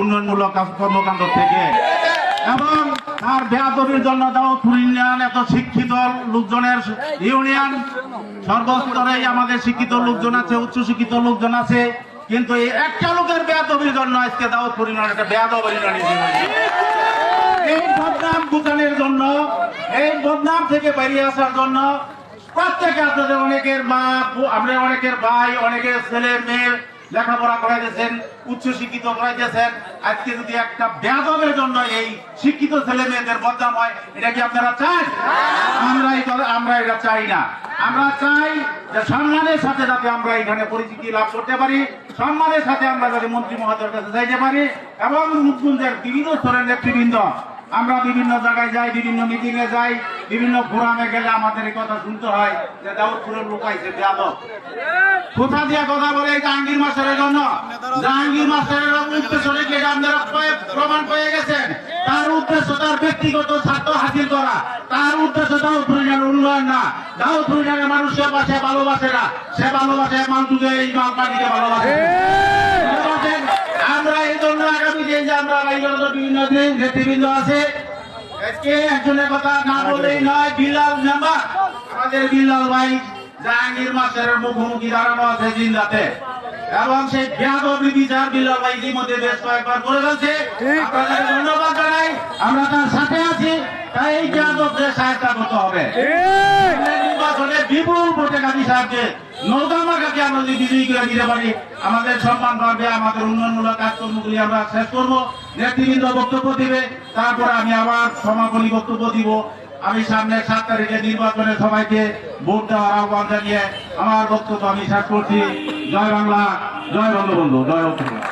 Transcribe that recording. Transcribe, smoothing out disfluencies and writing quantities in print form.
উন্নয়নমূলক কর্মকাণ্ড থেকে এবং তার বেয়াদবির জন্য দাউদপুর ইউনিয়ন এত শিক্ষিত লোকজনের ইউনিয়ন, সর্বস্তরেই আমাদের শিক্ষিত লোকজন আছে, উচ্চ শিক্ষিত লোকজন আছে, কিন্তু এই একটা লোকের বেয়াদবির জন্য আজকে দাউদপুর ইউনিয়ন একটা বেয়াদব ইউনিয়ন। এই বদনাম ঘুচানোর জন্য, এই বদনাম থেকে বেরিয়ে আসার জন্য প্রত্যেকে আপনাদের অনেকের মা, আমরা অনেকের ভাই, অনেকের ছেলে মেয়ে লেখাপড়া করাইতেছেন, উচ্চ শিক্ষিত করাইতেছেন। আজকে যদি একটা বেয়াদবের জন্য এই শিক্ষিত ছেলে মেয়েদের বদনাম হয়, এটা কি আপনারা চান? আমরা এটা চাই না। আমরা চাই যে সম্মানের সাথে যাতে আমরা এখানে পরিচিতি লাভ করতে পারি, সম্মানের সাথে আমরা যাতে মন্ত্রী মহোদয়ের কাছে যাইতে পারি এবং মুখ্যমন্ত্রীর বিভিন্ন স্তরের নেতৃবৃন্দ, আমরা বিভিন্ন জায়গায় যাই, বিভিন্ন মিটিং এ যাই, বিভিন্ন ফোরামে গেলে আমাদের এই কথা শুনতে হয় যে দাউদপুরের লোক আইছে বেয়াদব। কোথা দিয়ে কথা বলে জাহাঙ্গীর মাস্টারের জন্য? জাহাঙ্গীর মাস্টারের উদ্দেশ্য রেখে আপনারা প্রমাণ পেয়ে গেছেন। তার উদ্দেশ্য তার ব্যক্তিগত স্বার্থ হাসিল করা, তার উদ্দেশ্য দাউদপুর ইউনিয়নের উন্নয়ন না। দাউদপুর ইউনিয়নের মানুষকে পাশে ভালোবাসে না, সে ভালোবাসে মালটুকে, এই মাল পানিকে ভালোবাসে। আমরা এই জন্য আগামী দিন যে আমরা বিভিন্ন নেতৃবৃন্দ আছে, আজকে একজনের কথা না বললেই নয়, বিল্লাল মেম্বার, আমাদের বিল্লাল ভাই জাহাঙ্গীর মাস্টারের মুখোমুখি দাঁড়ানো আছে জিন্দাতে, এবং সেই বেয়াদবি বিচার বিল্লাল ভাই ইতিমধ্যে বেশ কয়েকবার করে ফেলছে। আপনাদের ধন্যবাদ জানাই, আমরা তার সাথে আছি। তাই এই বেয়াদবদের সাহায্য করতে হবে। নির্বাচনে বিপুল ভোটে গাজী সাহেবকে, নৌকামার্কাকে আমরা যদি বিজয়ী করে দিতে পারি, আমাদের সম্মান বাড়বে, আমাদের উন্নয়নমূলক কাজকর্মগুলি আমরা শেষ করবো। নেতৃবৃন্দ বক্তব্য দিবে, তারপরে আমি আবার সমাপনী বক্তব্য দিব। আমি সামনে 7 তারিখে নির্বাচনে সবাইকে ভোট দেওয়ার আহ্বান জানিয়ে আমার বক্তব্য আমি শেষ করছি। জয় বাংলা, জয় বঙ্গবন্ধু, জয় বঙ্গবন্ধু।